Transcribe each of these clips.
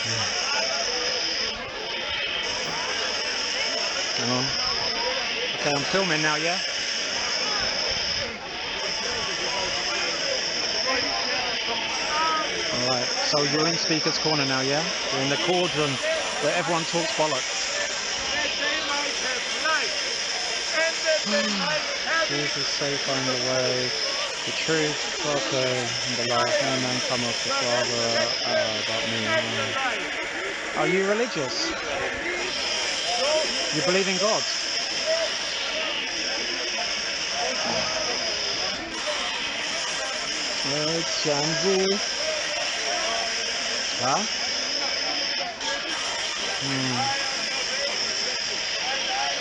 Hang on. Okay, I'm filming now, yeah? Alright, so you're in Speaker's Corner now, yeah? You're in the cauldron where everyone talks bollocks. Jesus, say find the way, the truth, okay, and the life, no man come up the Father about me. Are you religious? You believe in God? It's Shanzi. Huh?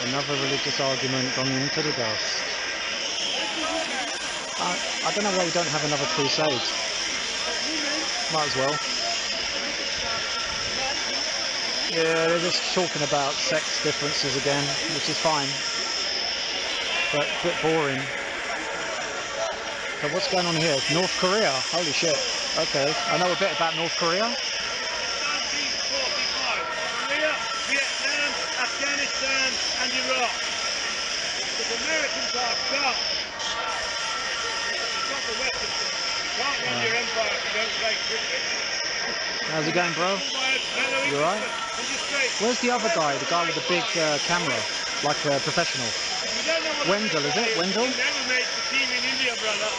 Another religious argument gone into the dust. I don't know why we don't have another crusade. Might as well. Yeah, they're just talking about sex differences again, which is fine. But a bit boring. So what's going on here? North Korea? Holy shit. Okay, I know a bit about North Korea. 1945. Korea, Vietnam, Afghanistan and Iraq. The Americans are done. You've got the weapons. You can't run your empire if you don't play cricket. How's it going, bro? You alright? Where's the other guy? The guy with the big camera, like a professional. Wendell, is it? Wendell? Never made the team in India, brother.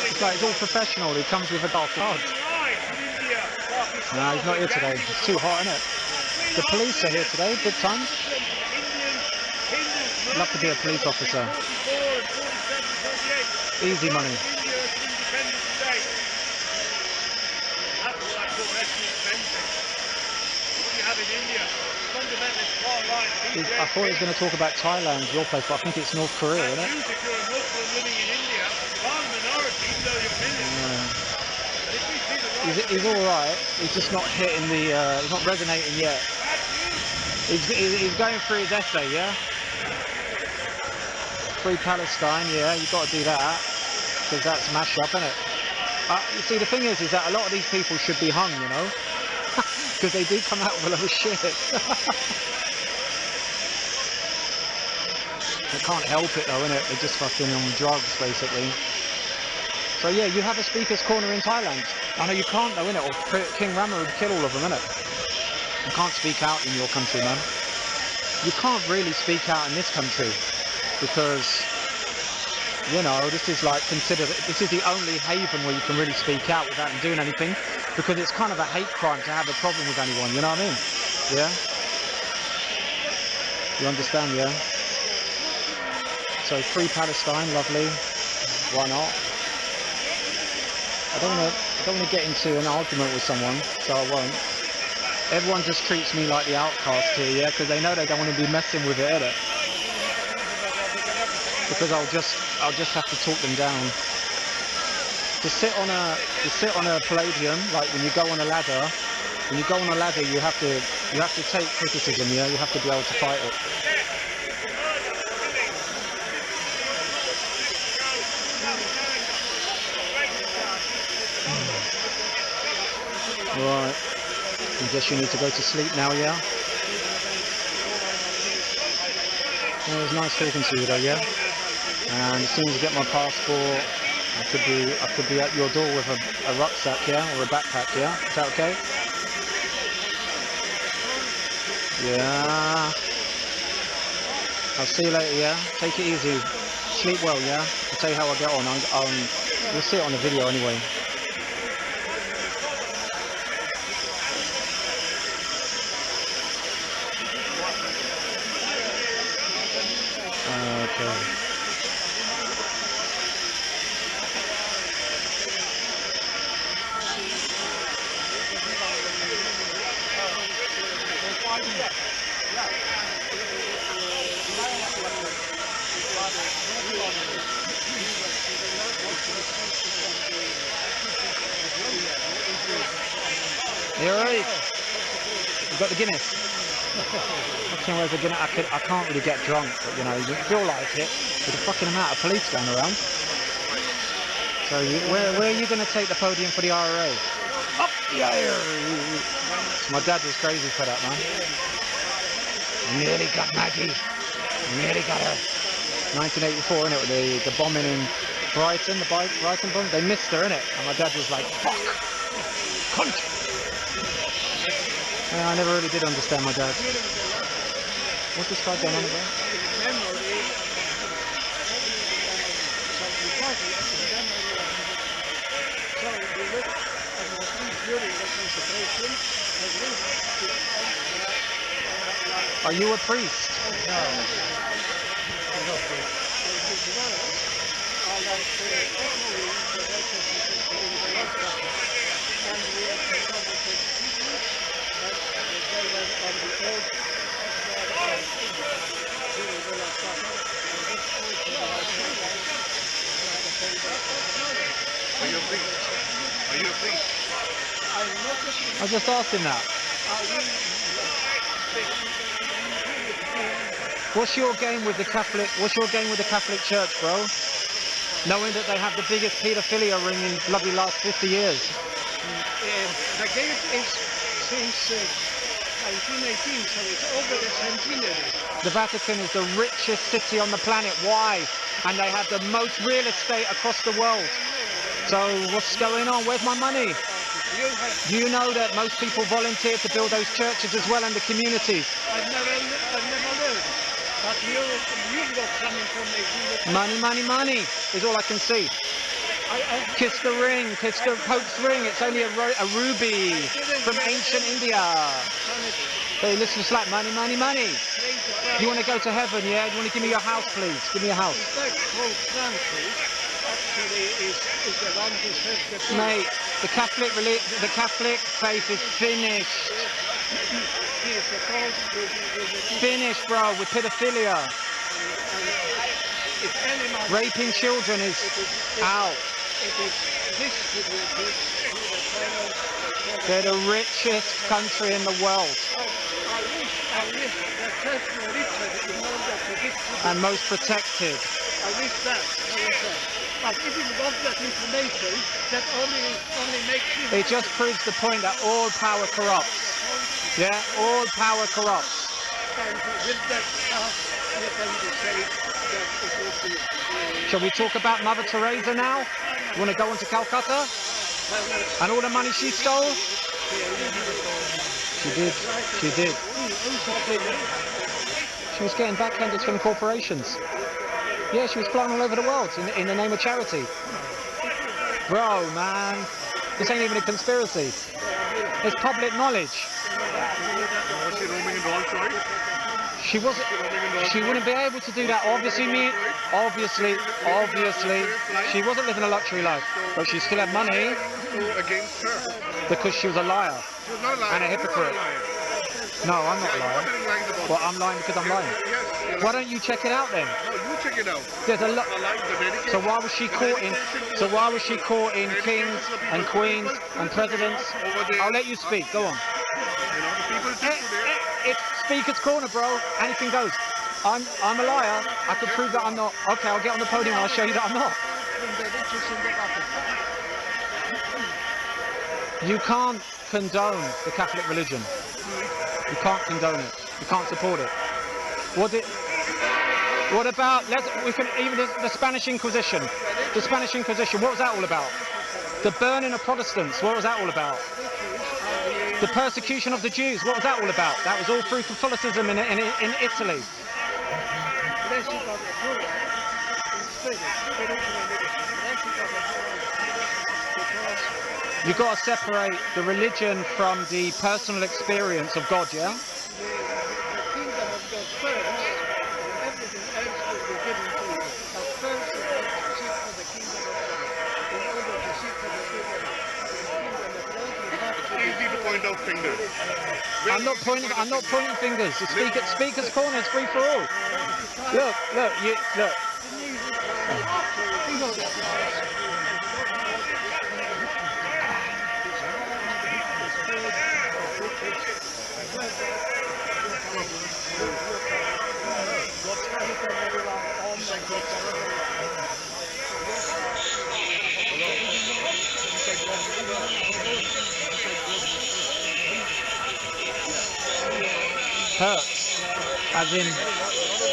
It's like, it's all professional. He comes with a dark card. No, he's not here today. It's too hot, isn't it? The police are here today, big time. I'd love to be a police officer. Easy money. I thought he was going to talk about Thailand, your place, but I think it's North Korea, isn't it? He's all right. He's just not hitting the. He's not resonating yet. He's going through his essay, yeah. Free Palestine, yeah. You've got to do that because that's mash up, isn't it? You see, the thing is that a lot of these people should be hung, you know, because they do come out with a lot of shit. They can't help it though, innit? They're just fucking on drugs, basically. So yeah, you have a Speaker's Corner in Thailand. I know you can't though, innit? Or King Rama would kill all of them, innit? You can't speak out in your country, man. You can't really speak out in this country because, you know, this is like considered, this is the only haven where you can really speak out without them doing anything, because it's kind of a hate crime to have a problem with anyone, you know what I mean? Yeah? You understand, yeah? So free Palestine, lovely. Why not? I don't want to get into an argument with someone, so I won't. Everyone just treats me like the outcast here, yeah, because they know they don't want to be messing with it, innit? Because I'll just have to talk them down. To sit on a palladium, like when you go on a ladder, you have to take criticism, yeah. You have to be able to fight it. Right. I guess you need to go to sleep now, yeah? Well, it was nice talking to you though, yeah? And as soon as I get my passport, I could be at your door with a rucksack, yeah? Or a backpack, yeah? Is that okay? Yeah. I'll see you later, yeah? Take it easy. Sleep well, yeah? I'll tell you how I get on. You'll see it on the video anyway. Okay. You alright? You got the Guinness? Fucking where's the Guinness? I can't really get drunk, but you know, you feel like it with the fucking amount of police going around. So where are you going to take the podium for the IRA? Up Yeah. My dad was crazy for that, man. Nearly got Maggie. Nearly got her. 1984, innit? The bombing in Brighton, the Brighton bomb. They missed her, innit? And my dad was like, fuck. Cunt. Yeah, I never really did understand my dad. What's this guy going on about? Are you a priest? No. No priest. Are you a priest? Are you a priest? I just asked him that. What's your game with the Catholic? What's your game with the Catholic Church, bro? Knowing that they have the biggest paedophilia ring in bloody last 50 years. The game is since 1918, so it's over the centenary. The Vatican is the richest city on the planet. Why? And they have the most real estate across the world. So what's going on? Where's my money? Do you know that most people volunteer to build those churches as well in the communities? I've never learned. But you've got something from me. Money, money, money is all I can see. Kiss the ring, kiss the Pope's ring. It's only a ruby from ancient India. Hey, listen, it's like money, money, money. You want to go to heaven, yeah? You want to give me your house, please? Give me your house. Mate, the Catholic faith is finished. Finished, bro, with pedophilia. Raping children is out. They're the richest country in the world. And most protected. I wish that. But if you want that information, that only makes you... It just proves the point that all power corrupts. Yeah, all power corrupts. And with that, you can say that it will be... Shall we talk about Mother Teresa now? You want to go on to Calcutta? And all the money she stole? She did. She did. She was getting backhanders from corporations. Yeah, she was flying all over the world in the name of charity. Bro, man, this ain't even a conspiracy. It's public knowledge. Was she roaming in Rolls-Royce? She wasn't. She wouldn't be able to do that. Obviously, she wasn't living a luxury life, but she still had money. Against her. Because she was a liar. She was not a liar. And a hypocrite. No, I'm not lying. Well, I'm lying because I'm lying. Yes, why don't you check it out then? No, you check it out. There's a lot. So why was she caught in? So why was she caught in kings and queens and presidents? I'll let you speak. Go on. It's Speaker's Corner, bro. Anything goes. I'm a liar. I can prove that I'm not. Okay, I'll get on the podium and I'll show you that I'm not. You can't condone the Catholic religion. You can't condone it. You can't support it. What about? We can even the Spanish Inquisition. The Spanish Inquisition. What was that all about? The burning of Protestants. What was that all about? The persecution of the Jews. What was that all about? That was all through Catholicism in Italy. You've got to separate the religion from the personal experience of God, yeah? Easy to point out fingers. I'm not pointing fingers. The Speaker's Corner is free for all. Look. Hurts. As in,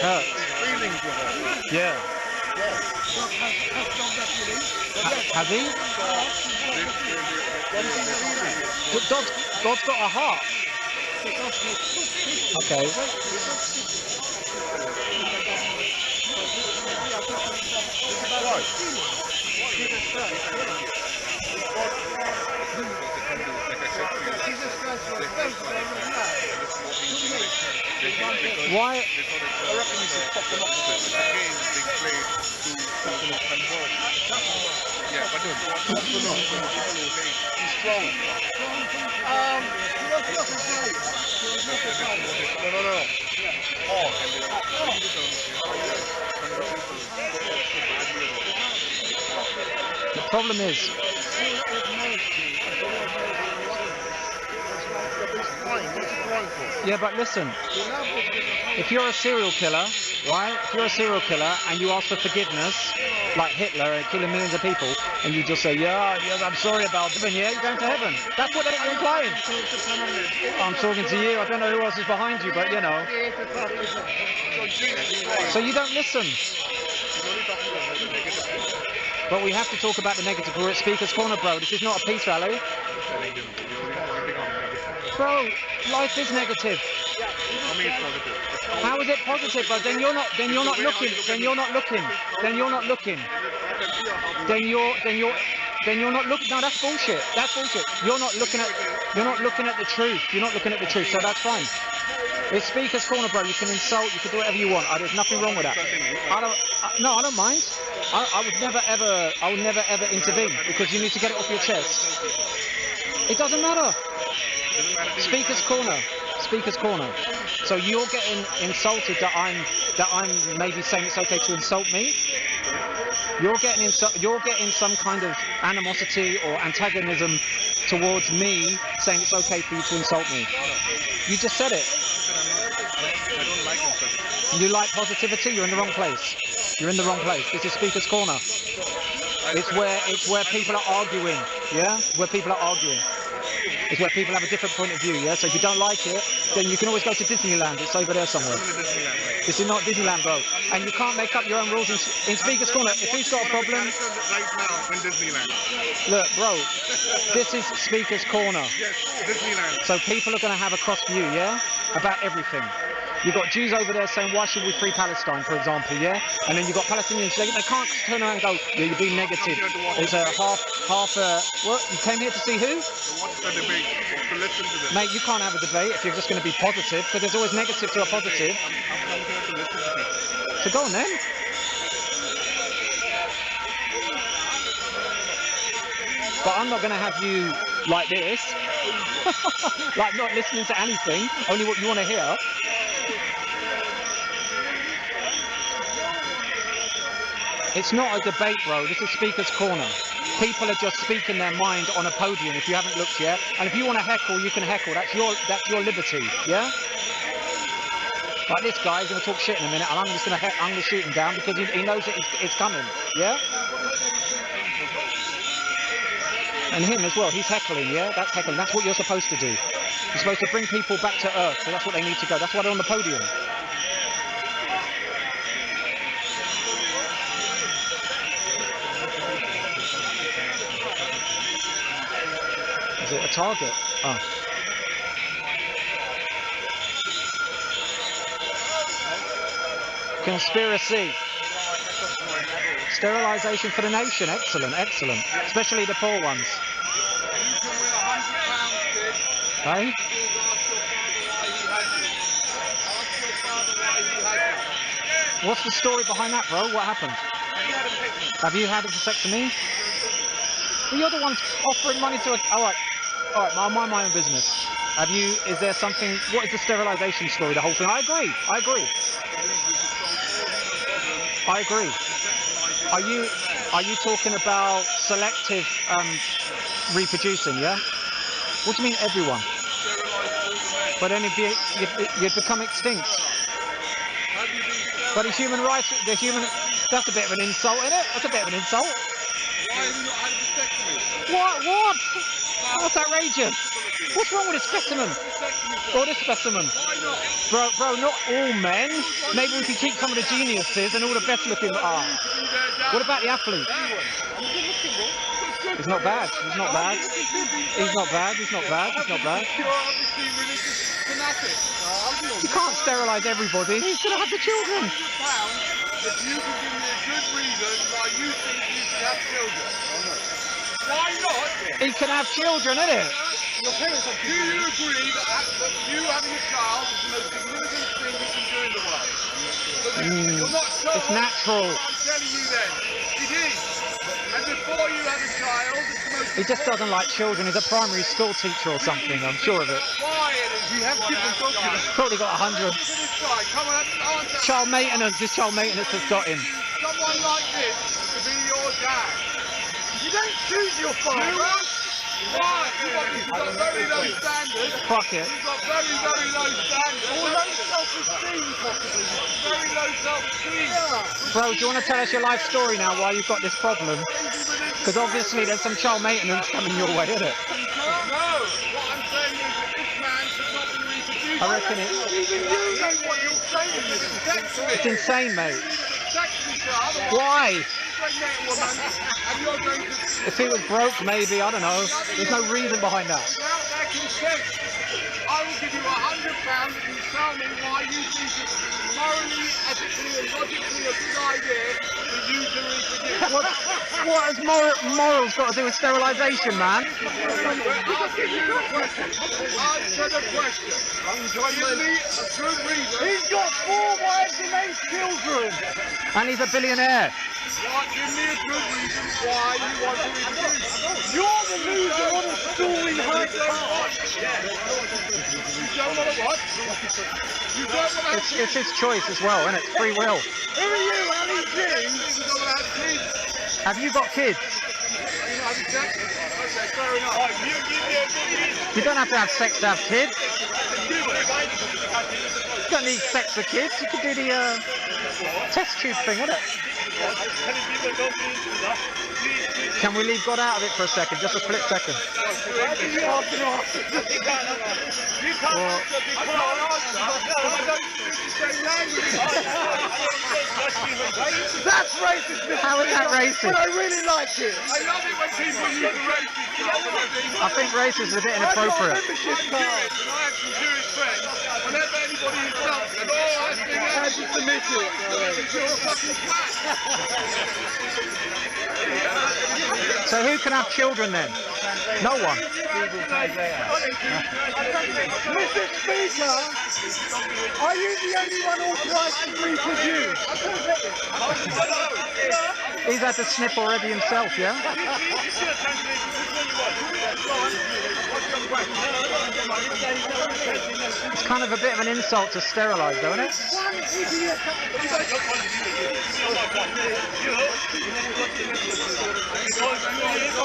hurts. Feelings of it. Yeah. Has he? God's got a heart. Okay. Why? I reckon you should pop them up a bit. The game is being played to convert. Yeah, but he's strong. No. The problem is, yeah, but listen, if you're a serial killer, right? If you're a serial killer and you ask for forgiveness, like Hitler killing millions of people, and you just say, yes, I'm sorry about them, yeah, you're going to heaven. That's what they're implying. I'm talking to you. I don't know who else is behind you, but you know. So you don't listen. But we have to talk about the negative. We're at Speaker's Corner, bro. This is not a peace rally. Bro, life is negative. How is it positive, bro? Then you're not looking. Then you're not looking. Then you're not looking. Then you're not looking. No, that's bullshit. That's bullshit. You're not looking at the truth. You're not looking at the truth. So that's fine. It's Speaker's Corner, bro. You can insult. You can do whatever you want. There's nothing wrong with that. I don't mind. I would never ever intervene because you need to get it off your chest. It doesn't matter. Speaker's Corner. Speaker's Corner. So you're getting insulted that I'm maybe saying it's okay to insult me. You're getting some kind of animosity or antagonism towards me, saying it's okay for you to insult me. You just said it. I don't like insulting. You like positivity? You're in the wrong place. You're in the wrong place. This is Speaker's Corner. It's where people are arguing. Yeah, where people are arguing. It's where people have a different point of view. Yeah. So if you don't like it, then you can always go to Disneyland. It's over there somewhere. This is not Disneyland, bro. And you can't make up your own rules in Speaker's Corner. If he's got a problem, right now in Disneyland. Look, bro. This is Speaker's Corner. Yes, Disneyland. So people are going to have a cross view, yeah, about everything. You've got Jews over there saying, why should we free Palestine, for example, yeah? And then you've got Palestinians, they can't turn around and go, yeah, you're being negative. It's a what? You came here to see who? What's the debate? To listen to them. Mate, you can't have a debate if you're just going to be positive, because there's always negative to a positive. I'm coming here to listen to people. So go on then. But I'm not going to have you like this, like not listening to anything, only what you want to hear. It's not a debate, bro. This is Speaker's Corner. People are just speaking their mind on a podium, if you haven't looked yet. And if you want to heckle, you can heckle. That's your liberty, yeah? Like this guy is going to talk shit in a minute, and I'm going to shoot him down because he knows that it's coming, yeah? And him as well, he's heckling, yeah? That's heckling. That's what you're supposed to do. You're supposed to bring people back to earth, so that's what they need to go. That's why they're on the podium. Is it a target? Oh. Conspiracy. Sterilisation for the nation. Excellent, excellent. Especially the poor ones. Hey? What's the story behind that, bro? What happened? Have you had a vasectomy? Well, you're the one offering money to a... Alright, I'll mind my own business. Have you... Is there something... What is the sterilisation story, the whole thing? I agree. Are you talking about selective reproducing, yeah? What do you mean everyone? But then you'd become extinct. But the human rights, that's a bit of an insult, isn't it? That's a bit of an insult. Why have you not had a vasectomy? What? That's outrageous. What's wrong with this specimen? Or this specimen? Bro, not all men. Maybe we can keep some of the geniuses and all the best looking. What about the athlete? He's not bad. He's not bad. He's not bad. He's not bad. He's not bad. You're obviously religious fanatic. You can't sterilise everybody. He's going to have the children. £100 if you can give me a good reason why you think you should have children. Why not? He can have children, innit? Do you agree that you having a child is the most significant thing you can do in the world? You're not sure. It's natural. I'm telling you then, it is. And before you have a child, it's the most He just doesn't like children. He's a primary school teacher or something, I'm sure of it. why it is. You have different documents. Probably got 100. Come on, answer. Child maintenance. This child maintenance has got him. Someone like this to be your dad. You don't choose your father. Why? You've got very low standards. Fuck it. You've got very, very low standards. Or low self-esteem, possibly. Very low self-esteem. Bro, do you want to tell us your life story now why you've got this problem? Because obviously there's some child maintenance coming your way, isn't it? No. What I'm saying is that this man should not be reproduced. I reckon it. Even you know what you're saying. It's insane, mate. Sexually, sir. Otherwise, Why? pregnant woman, and you're going to... If he was broke, maybe, I don't know. There's no reason behind that. Without their consent, I will give you £100 if you tell me why you think it's morally, ethically and logically a good idea for you to reproduce. What has morals got to do with sterilisation, man? I'll give you the question. Answer the question. Give me a good reason. He's got 4 wives and 8 children. And he's a billionaire. Give me a good reason why you want to reproduce. You're the loser on a story Hyde Park. You don't want to what? You don't want to have It's his choice as well, isn't it? Free will. Who are you, Ali G? You don't want to have kids. Have you got kids? You not having sex? Okay, fair enough. You give me a good reason. You don't have to have sex to have kids. You don't need sex for kids. You can do the test tube thing, innit? Can we leave God out of it for a second? Just a split second. That's racist, How is that racist? But I really like it. I love it when people use the racist. I think racist is a bit inappropriate. I'm Jewish, and I have some Jewish friends. Whenever anybody insults them, I think I just admit it. You're a fucking twat. So who can have children then? No one. Mr. Speaker, are you the only one authorised to reproduce? He's had to snip already himself, yeah? It's kind of a bit of an insult to sterilise, though, isn't it?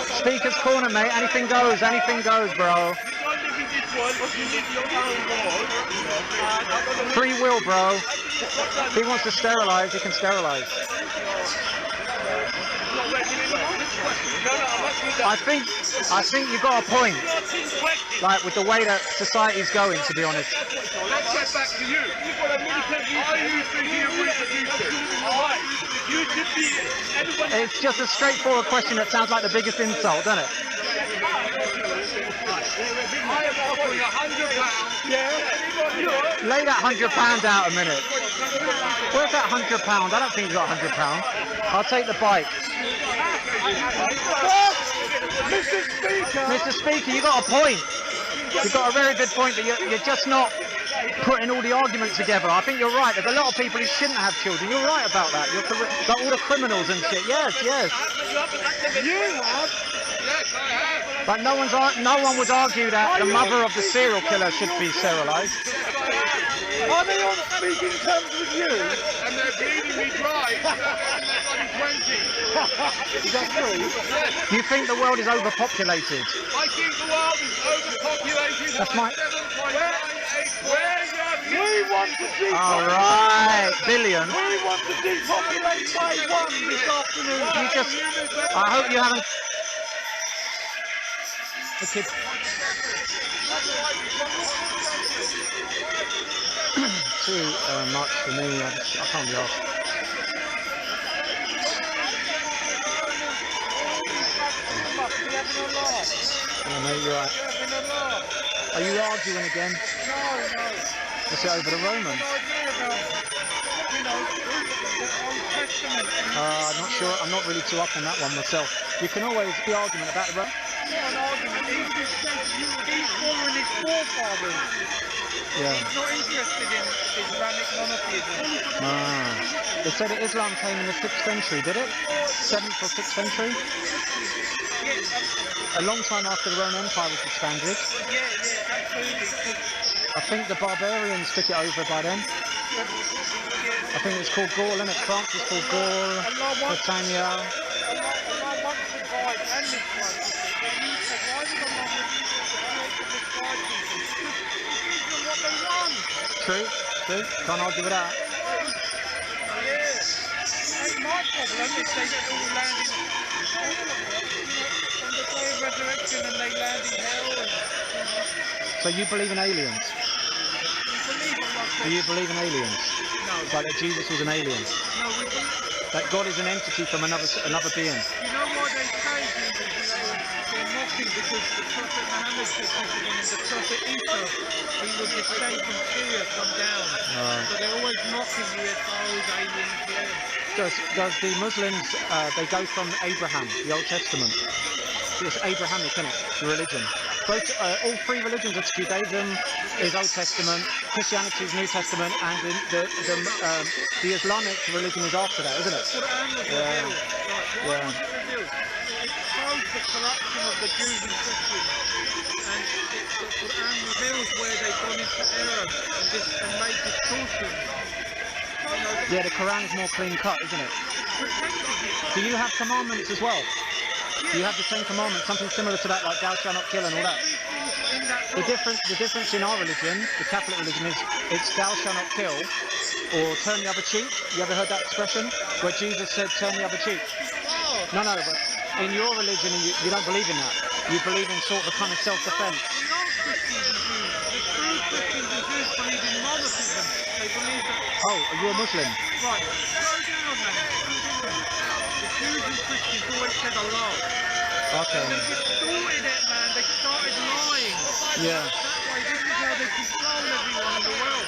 Speaker's corner, mate. Anything goes, bro. Free will, bro. If he wants to sterilise, he can sterilise. I think you got a point. Like with the way that society's going, to be honest. Let's get back to you. Are you thinking of reproducing? You should be... It's just a straightforward question that sounds like the biggest insult, doesn't it? I am offering £100. Yeah. Lay that £100 out a minute. Where's that £100? I don't think he's got £100. I'll take the bike. Mr. Speaker! Mr. Speaker, you got a point. You've got a very good point, but you're just not putting all the argument together. I think you're right. There's a lot of people who shouldn't have children. You're right about that. Like all the criminals and shit. Yes. You have? Yes, I have. But no one would argue that the mother of the serial killer should be sterilised. Are they on speaking terms with you? And they're bleeding me dry. They're 20. Is that true? Yes. You think the world is overpopulated? I think the world is overpopulated. That's my... We want to depopulate. Alright, billion. We want to depopulate by 1 this afternoon. I hope you haven't... The kid. Too much for me. I can't be asked. Yeah, mate, you're right. Are you arguing again? No. Is it over the Romans? I'm not sure. I'm not really too up on that one myself. You can always be argument about the Romans. Not an argument. He's following his forefathers. Yeah. He's not interested in Islamic monotheism. They said that Islam came in the 6th century, did it? 7th or 6th century? Yeah, A long time after the Roman Empire was expanded. absolutely. I think the barbarians took it over by then. I think it's called Gaul, isn't it? France is called Gaul, Britannia. Allah wants to guide and misguide people. Why would Allah misguide people? Because these are what they want. True. Can't argue with that. Yeah. That's my problem if they all land in on the day of resurrection and they land in hell. So you believe in aliens? Do you believe in aliens? No. Like that Jesus was an alien? No, we believe. That God is an entity from another being? You know why they say Jesus? They're mocking because the Prophet Muhammad said to them and the Prophet Isa, he was escape from Syria, come down. So they're always mocking UFOs, aliens, yeah. Does the Muslims, they go from Abraham, the Old Testament? It's Abrahamic, isn't it? The religion. Both, all three religions, it's Judaism is Old Testament, Christianity is New Testament, and the Islamic religion is after that, isn't it? Quran was revealed. Right, why was it revealed? It exposed the corruption of the Jews and Christians. And the Quran reveals where they've gone into error and made distortions. Yeah, the Quran is more clean cut, isn't it? Do you have commandments as well? Do you have the same commandments, something similar to that, like thou shalt not kill and all that? The difference in our religion, the Catholic religion, is it's thou shalt not kill or turn the other cheek. You ever heard that expression? Where Jesus said turn the other cheek. No, but in your religion, you don't believe in that. You believe in sort of a kind of self-defense. Oh, are you a Muslim? Right, slow down, man. The Jews and Christians always said Allah. Okay. They distorted it, man. They started lying. Yeah. That way, this is how they control everyone in the world.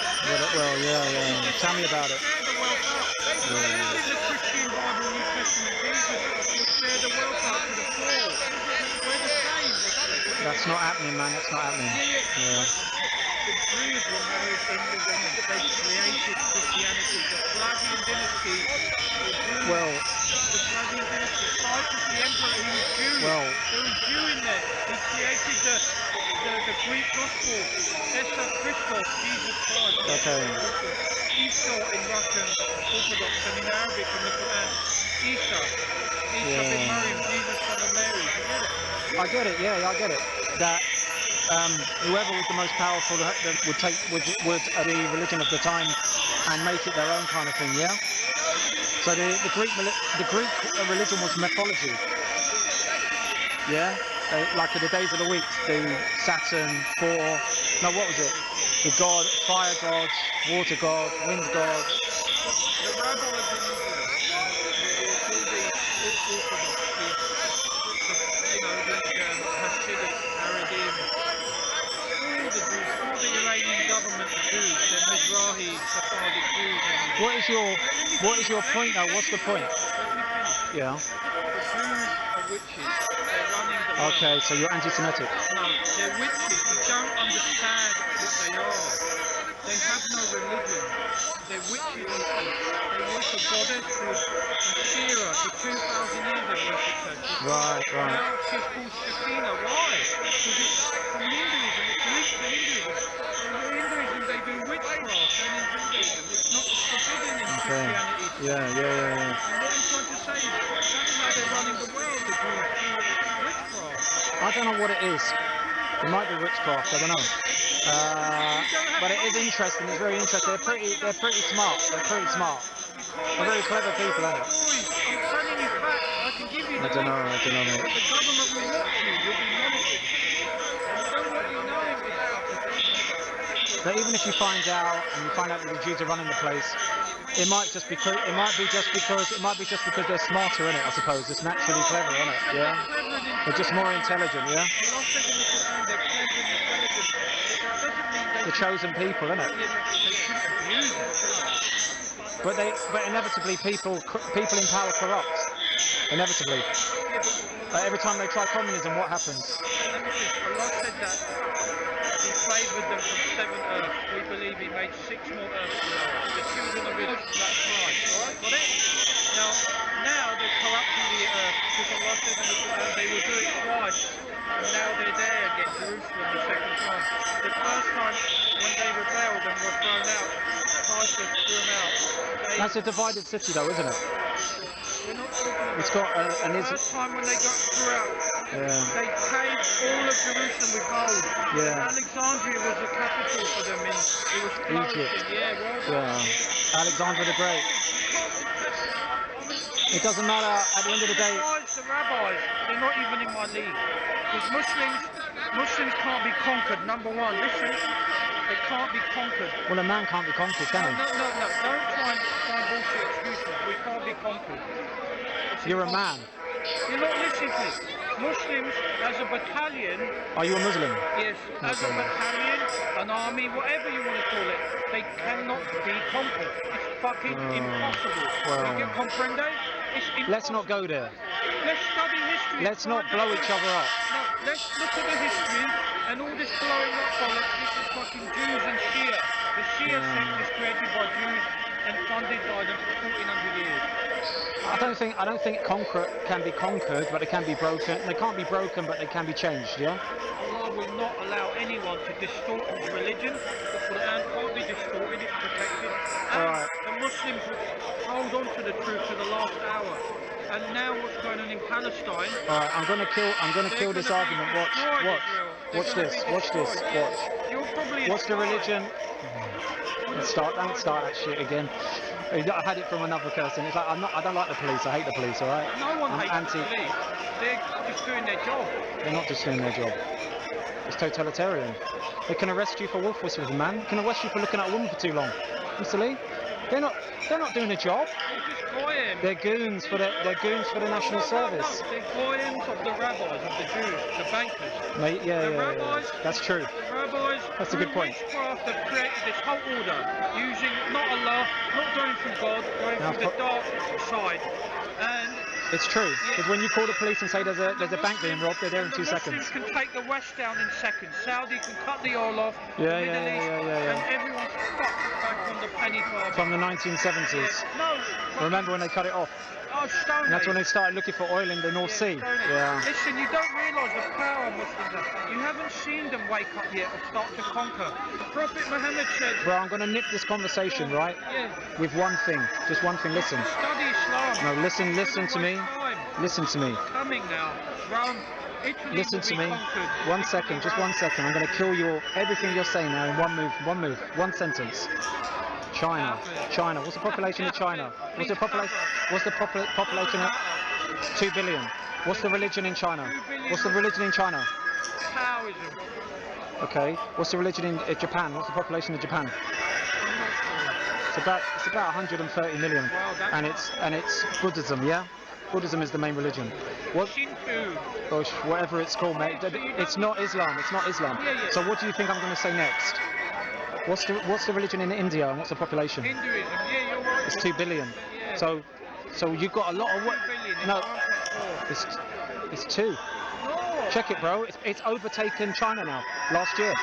Well, yeah. Tell me about it. Share the wealth out. Where in the Christian Bible, New Testament, Jesus would share the wealth out to the poor. We're the same. That's not happening, man. That's not happening. Yeah. The Jews were married into them. They created Christianity. The Flavian dynasty. Well. The Flavian dynasty. Titus the emperor, he was Jewish. Well. There was Jew in there. He created the Greek gospel. Jesus Christos, Jesus Christ. Okay. Esau in Russian Orthodox and in Arabic in the Quran. Isa bin Maryam, Jesus son of Mary. You get it? I get it. Yeah, I get it. That whoever was the most powerful would take the religion of the time and make it their own kind of thing. Yeah. So the Greek religion was mythology. Yeah. Like in the days of the week, the Saturn, Thor. No, what was it? The god, fire god, water god, wind god. The rabbis in Israel, all the Hasidic, Haredim, all the Iranian government Jews, the Mizrahi, Sephardic Jews. What is your point now? What's the point? Yeah. The Jews are witches. They're running the world. Okay, so you're anti-Semitic. No, they're witches. You don't understand what they are. They have no religion. They're witches. They worship a goddess called Ashera. For 2,000 years they worshipped her. Right. Now she's called Shekhinah. Why? Because it's from Hinduism. It's linked to Hinduism. In Hinduism they do witchcraft, and in Judaism it's not forbidden in Christianity. Yeah. And what I'm trying to say is that's how they're running the world. The Jews do witchcraft. I don't know what it is. It might be witchcraft. I don't know. But it is interesting. It's very interesting. They're pretty smart. They're very clever people, aren't they? I'm telling you facts. I can give you I don't know, mate. The government will watch you. You'll be monitored. that even if you find out and you find out that the Jews are running the place, it might be just because they're smarter in it. I suppose it's naturally clever, isn't it? Yeah, they're just more intelligent. Yeah, the chosen people, isn't it? But inevitably people in power corrupt. Inevitably. Every time they try communism, what happens? Allah said that He favoured them from 7 earths. We believe He made 6 more earths below us. The children of Israel, that's right. Alright, got it? Now they're corrupting the earth because Allah said in the Quran they will do it twice. And now they're there again, Jerusalem, the second time. The first time when they rebelled and were thrown out, Christ threw them out. That's a divided city though, isn't it? It's got an the first time when they got through out, they paved all of Jerusalem with gold. Yeah. Alexandria was the capital for them. It was flourishing. Egypt. Yeah. Alexander the Great. It doesn't matter at the end of the day. The rabbis, they're not even in my league. Because Muslims can't be conquered. Number one, listen, they can't be conquered. Well, a man can't be conquered, can he? No. Don't try and find bullshit excuses. We can't be conquered. You're a man. You're not listening to me. Muslims, as a battalion. Are you a Muslim? Yes, as a battalion, an army, whatever you want to call it, they cannot be conquered. It's fucking impossible. Well. You get comprende? It's impossible. Let's not go there. Let's study history. Let's not blow each other up. No, let's look at the history and all this blowing up bollocks. This is fucking Jews and Shia. The Shia sect is created by Jews and funded by them for 1400 years. I don't think can be conquered, but they can be broken. They can't be broken, but they can be changed. Yeah. Allah will not allow anyone to distort His religion. The Quran can't be distorted; it's protected. And the Muslims hold on to the truth to the last hour. And now, what's going on in Palestine? All right, I'm gonna kill this argument. Watch this. You're probably What's the religion? Don't start that shit again. I had it from another person. It's like I don't like the police. I hate the police. All right. No one I'm hates the police. They're just doing their job. They're not just doing their job. It's totalitarian. They can arrest you for wolf whistling, man. They can arrest you for looking at a woman for too long. Mr. Lee, they're not doing a job. They're goons for the national service. No, they're goyim of the rabbis, of the Jews, the bankers. Mate, the rabbis, that's true. The rabbis, that's a good point. Witchcraft have created this whole order, using not Allah, not going from God, going from the dark side. And it's true, because when you call the police and say there's a bank being robbed, they're there in 2 seconds. Muslims can take the West down in seconds. Saudi can cut the oil off. Yeah. And everyone's fucked back on the penny farthing. From the 1970s. No. Remember when they cut it off? Oh, Stone And that's when they started looking for oil in the North Sea. Yeah. Listen, you don't realise the power Muslims have. You haven't seen them wake up yet or start to conquer. The Prophet Muhammad said... Bro, I'm going to nip this conversation, right? Yeah. With one thing. Just one thing. Listen. Study Islam. No, listen to me. Listen to me. Coming now. Rome. Italy listen to me. Conquered. 1 second. Just 1 second. I'm going to kill everything you're saying now in one move. One sentence. China. What's the population of China? What's the population of 2 billion? What's the religion in China? What's the religion in China? Taoism. Okay. What's the religion in Japan? What's the population of Japan? It's about 130 million, and it's Buddhism. Yeah. Buddhism is the main religion. Shinto. Or whatever it's called, mate. It's not Islam. It's not Islam. Yeah. So what do you think I'm going to say next? What's the religion in India and what's the population? Hinduism, yeah, you're right. It's 2 billion. Yeah. So you've got a lot of work. No, it's 2. No. Check it, bro. It's overtaken China now. Last year.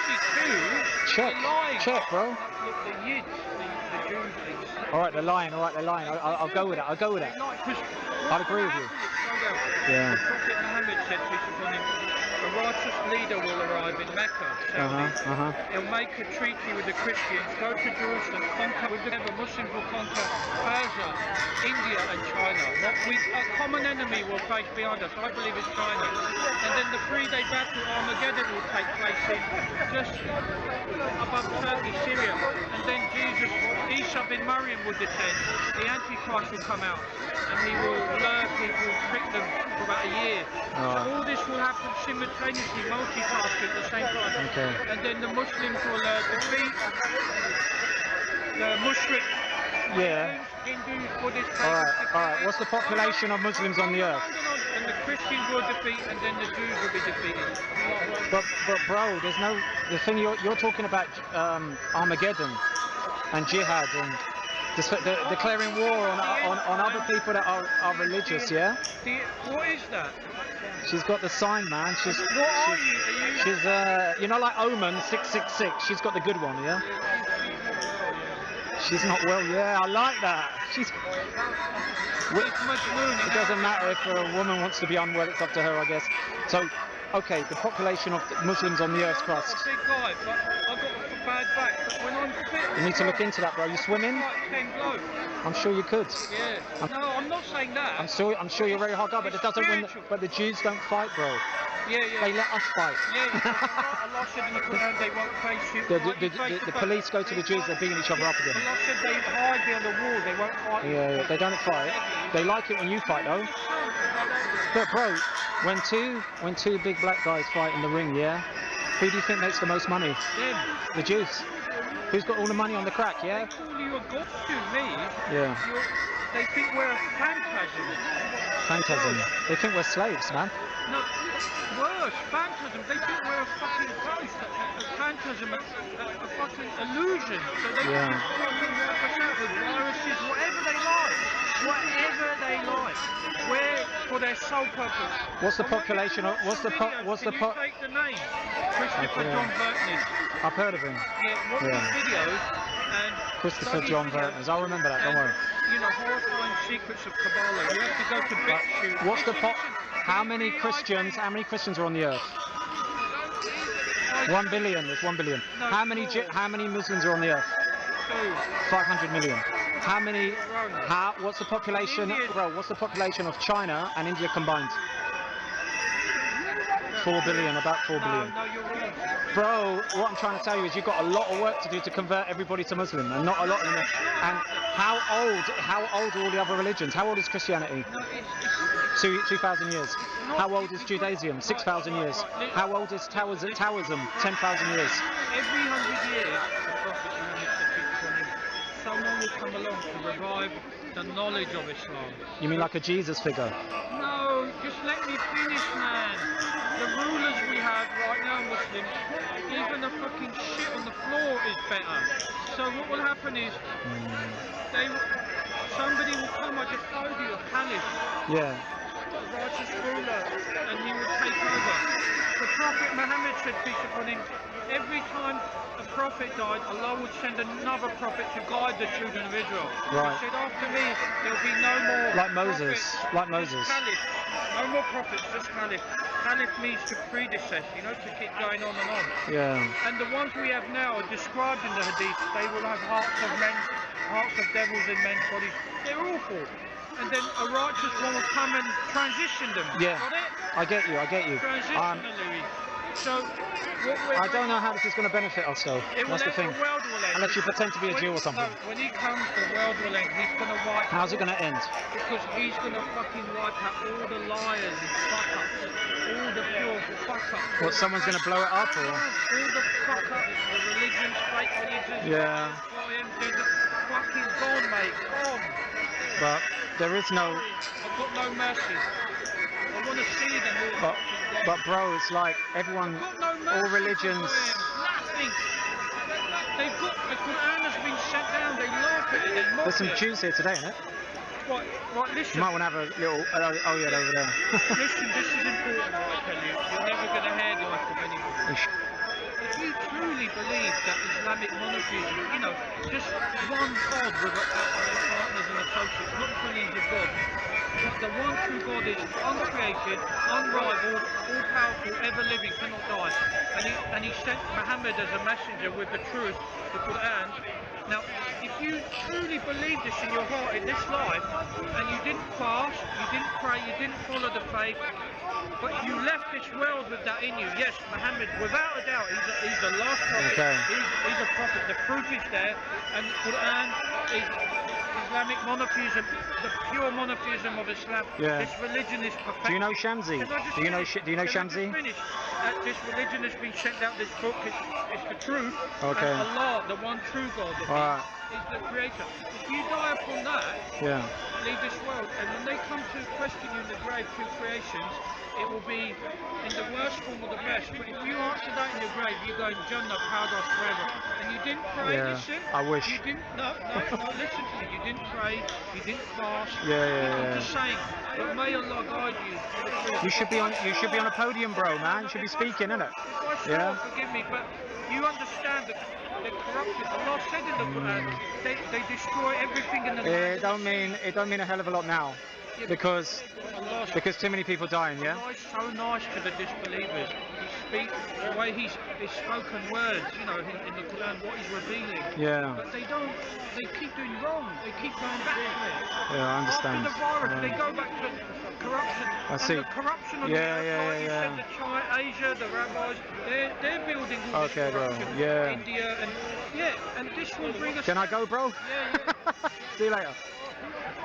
Check, bro. Look, the Yid, the Jews things. All right, they're lying. I'll go with that. I'd agree with you. Yeah. The Prophet Muhammad said, peace upon him, a righteous leader will arrive in Mecca, Saudi. He'll make a treaty with the Christians, go to Jerusalem, conquer with the Muslims will conquer Persia, India and China. A common enemy will face behind us. I believe it's China. And then the 3-day battle, Armageddon, will take place in just above Turkey, Syria. And then Isa bin Maryam will descend. The Antichrist will come out and he will lure people, trick them for about a year. So all this will happen simultaneously. simultaneously multitask at the same time. Okay. And then the Muslims will defeat the mushrik. Yeah. Hindus, Buddhists, All right. What's the population of Muslims on the earth? And the Christians will defeat, and then the Jews will be defeated. But bro, there's no. The thing you're talking about Armageddon and jihad and declaring war on other people that are religious. Yeah. What is that? She's got the sign, man. She's you know, like Omen 666. She's got the good one, yeah. She's not well. Yeah, I like that. It doesn't matter if a woman wants to be unwell. It's up to her, I guess. So, okay, the population of Muslims on the Earth's crust. I'm a big guy, but I've got a bad back. But when I'm fit, You need to look into that, bro. You swimming? like 10 bloke. I'm sure you could. Yeah. No, I'm not saying that. I'm sure you're very hard guy, but it doesn't win. But the Jews don't fight, bro. Yeah. They let us fight. Yeah. Allah said in the Quran they won't face you. The police go to the Jews. They're beating each other up again. Allah said they hide behind the wall. They won't fight. Yeah, they don't fight. They like it when you fight, though. But bro, when two big black guys fight in the ring, yeah, who do you think makes the most money? Them. The Jews. Who's got all the money on the crack, yeah? They call you a god to me. Yeah. They think we're a phantasm. Phantasm. They think we're slaves, man. No, worse, phantasm. They think we're a fucking ghost, a phantasm, a fucking illusion. So they can fucking wipe us out with viruses, whatever they like. Where for their sole purpose. What's the population of? What's the Can you take the name? Christopher John Burtness. I've heard of him. Yeah, watch his videos and Christopher study John his videos. Burtness. I'll remember that. Don't And, worry. You know, horrifying secrets of Kabbalah. You have to go to BitChute. What's the Listen, pop? listen. How many Christians? How many Christians are on the earth? 1 billion. There's 1 billion. No, How many Muslims are on the earth? 500 million. How many? What's the population? Bro, what's the population of China and India combined? 4 billion. About 4 billion. No, you're wrong. Bro, what I'm trying to tell you is you've got a lot of work to do to convert everybody to Muslim, and not a lot of them. And how old are all the other religions? How old is Christianity? No, it's 2,000 years. How old is Judaism? 6,000 years. How old is Taoism? 10,000 years. every 100 years, the Prophet Muhammad said, someone will come along to revive the knowledge of Islam. You mean like a Jesus figure? No, just let me finish, man. The rulers we have right now, Muslims, even the fucking shit on the floor is better. So what will happen is, somebody will come, I just told you, a caliph, Yeah. a righteous ruler, and he will take over. The Prophet Muhammad said, peace upon him, every time a prophet died, Allah would send another prophet to guide the children of Israel. Right. He said, after me, there'll be no more Like Moses. prophets, Like just Moses. Caliph. No more prophets, just caliph. Caliph means to predecess, you know, to keep going on and on. Yeah. And the ones we have now are described in the hadith. They will have hearts of devils in men's bodies. They're awful. And then a righteous one will come and transition them. Yeah. Got it? I get you. Transitionally. So, what we're I don't know how this is going to benefit us though. That's the thing. The world will end. Unless you pretend to be a When- Jew or something. No, when he comes, the world will end. He's going to wipe. How's it going to end? Because he's going to fucking wipe out all the liars and fuck-ups. All the pure fuck-ups. What, someone's going to blow it up or? All the fuck-ups, the religions, fake religions. Yeah. They're fucking gone, mate. Gone. But there is no. I've got no mercy. I want to see them all. But bro, it's like everyone, I've got no mercy all religions. Nothing. They've got the Quran has been sent down. They laugh at it. They mock There's some it. Jews here today, isn't it? Right, You listen. might want to have a little. Oh yeah, over there. Listen, this is important. I tell you, you're never going to hear the life of anybody. If you truly believe that Islamic monotheism, you know, just one God with their partners and associates, not trillions of gods, but the one true God is uncreated, unrivaled, all-powerful, ever-living, cannot die. And he sent Muhammad as a messenger with the truth, the Quran. Now, if you truly believe this in your heart in this life, and you didn't fast, you didn't pray, you didn't follow the faith, but you left this world with that in you. Yes, Muhammad, without a doubt, he's the last prophet. Okay. He's a prophet. The proof is there, and the Quran is Islamic monotheism, the pure monotheism of Islam. Yeah. This religion is perfect. Do you know Shamsi? Can I just Do you know finish? Do you know Can I just Shamsi? finish? This religion has been sent out. This book is the truth. Okay. And Allah, the one true God, Alright. is the creator. If you die upon that, Yeah. leave this world, and when they come to question you in the grave through creations, it will be in the worst form or the best. But if you answer that in your grave, you go in Jannah, paradise forever. And you didn't pray, Yeah, listen. I wish. You didn't. No, listen to me. You didn't pray. You didn't fast. Yeah, yeah, I'm yeah. just saying. But may Allah guide you to the truth. You should be on a podium, bro, man. You should be speaking, innit? If I struggle, Yeah. forgive me, but you understand that they're corrupted. Allah said in the Quran, they destroy everything in the It don't mean a hell of a lot now, because too many people dying. Yeah. Allah is so nice to the disbelievers. He speaks the way he's spoken words, you know, in the Quran, what he's revealing. Yeah. But they don't. They keep doing wrong. They keep going back to it. Yeah, I understand. After the virus, they go back to corruption. I see. And the corruption of Yeah, the earth, yeah, like you yeah. said, the China, Asia, the rabbis, they're building all this Okay, bro. corruption. Yeah. India and this will bring us. Can I go, bro? Yeah, yeah. See you later.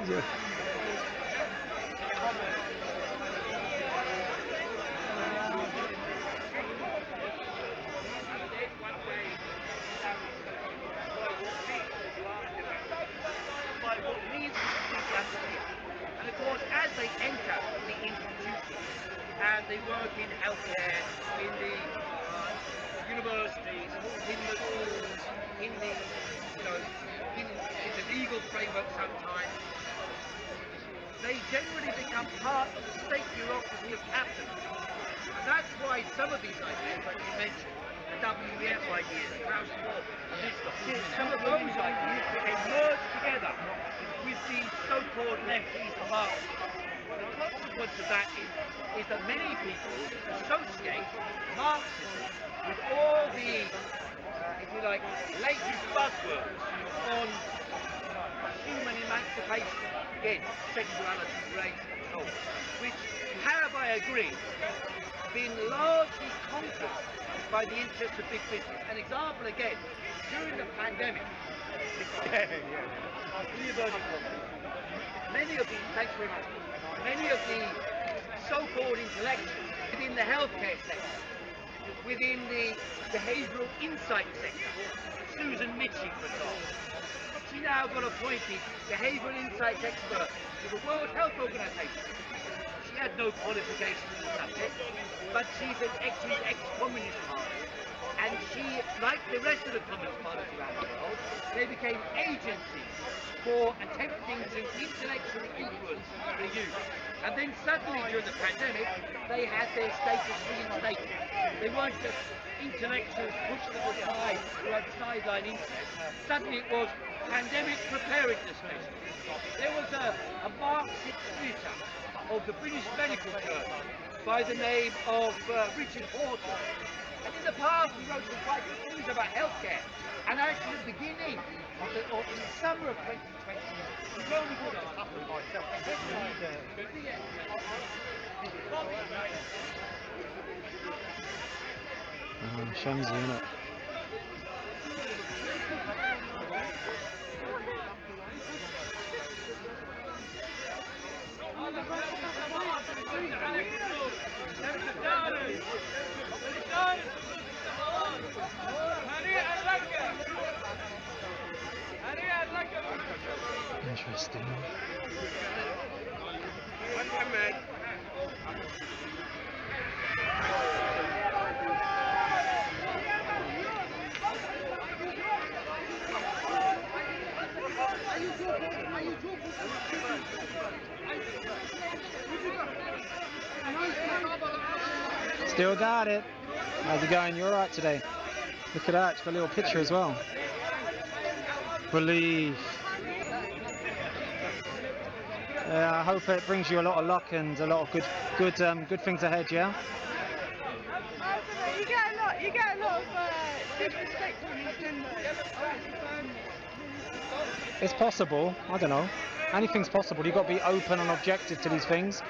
Yeah. And of course, as they enter the institutions and they work in healthcare, in the universities, in the schools, in the, you know, in the legal framework sometimes, they generally become part of the state bureaucracy of capitalism. And that's why some of these ideas, like you mentioned, the WEF ideas, Klaus Schwab, some of those ideas became merged together with the so-called leftist Marxism. The consequence of that is that many people associate Marxism with all the, if you like, latest buzzwords on human emancipation, again, sexuality, race, and so on, which have, I agree, been largely conquered by the interests of big business. An example again, during the pandemic, many of the, thanks very much, many of the so-called intellectuals within the healthcare sector, within the behavioural insight sector, Susan Mitchell, for example, she now got appointed behavioural insights expert to the World Health Organization. She had no qualifications in the subject, but she's an ex-communist party, and she, like the rest of the communist parties around the world, they became agencies for attempting to intellectually influence the youth. And then suddenly during the pandemic, they had their status reinstated. They weren't just intellectuals pushed to the side who had sideline interests. Suddenly it was pandemic preparedness measures. There was a Marxist editor of the British Medical Journal by the name of Richard Horton. And in the past he wrote some quite good things about healthcare. And actually at the beginning of the summer of 2020, he wrote a book myself. Shamsi, innit? Interesting. Still got it. How's it going? You alright today? Look at that, it's got a little picture as well. Believe. I hope it brings you a lot of luck and a lot of good things ahead, yeah? You get a lot of disrespect from these genders. It's possible, I don't know. Anything's possible. You've got to be open and objective to these things.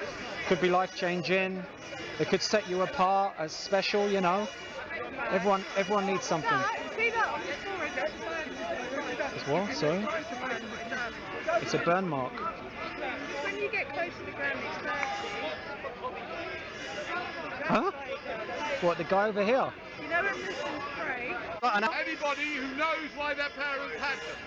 Could be life-changing. It could set you apart as special, you know. Everyone needs something. See that on the story, that's It's What? Sorry? It's a burn mark. When you get close to the ground, it's hurting. Huh? What, the guy over here? You know when Muslims pray? Anybody who knows why their parents had them.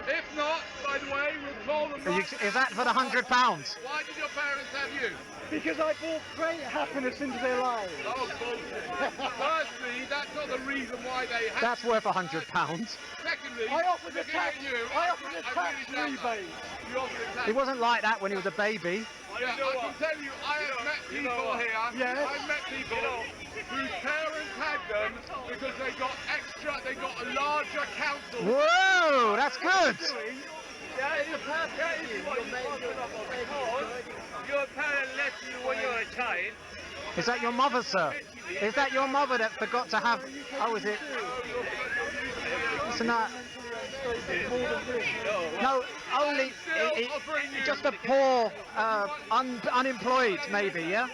If not, by the way, we'll call them right Is that for the £100? Why did your parents have you? Because I brought great happiness into their lives. Oh, bullshit. Firstly, that's not the reason why they had That's worth £100. Secondly, I offered a looking tax, at you, I offered a I tax really doubt that. rebate. You offered a tax It wasn't like that when he was a baby. Yeah, I can tell you, I have met people here. Yes. I've met people whose parents had them because they got a larger council. Whoa, that's good. Your parent left you when you were a child. Is that your mother, sir? Is that your mother that forgot to have... Oh, is it? It's not... No, only... just a poor, unemployed, maybe, yeah?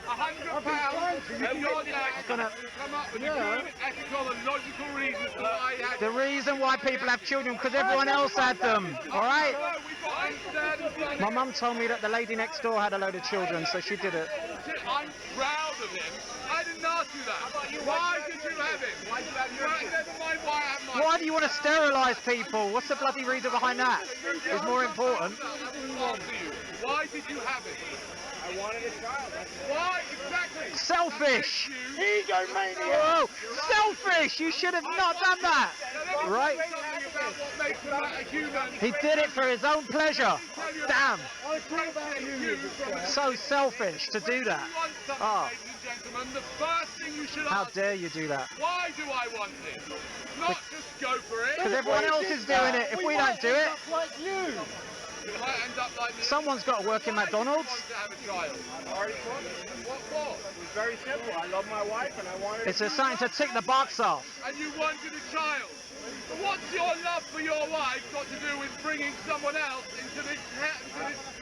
£100 and your dad Gonna- come up with good, ethical and logical reasons why he had The reason why people have children, because everyone else had them, alright? We've got understanding. My mum told me that the lady next door had a load of children, so she did it. I'm proud of him. I didn't ask you that. Why did you have him? Why did you have him? Never mind why I have mine. Why do you want to sterilise people? What's the bloody reason behind that? It's more important. Why did you have it? I wanted a child. Why exactly? Selfish! Egomaniac! Whoa! Selfish! You should have not done that! Right? He did it for his own pleasure. Damn! I thought about you. So selfish to do that. Oh. Ladies and gentlemen, the first thing you should How ask, dare you do that? why do I want it? Not just go for it. Because everyone else is doing it. If we don't do it, Like you. It might end up like me. someone's got to work in McDonald's. Want to have a child. I've already told you. What for? It was very simple. I love my wife and I wanted It's a something to tick the box off. And you wanted a child. But what's your love for your wife got to do with bringing someone else into this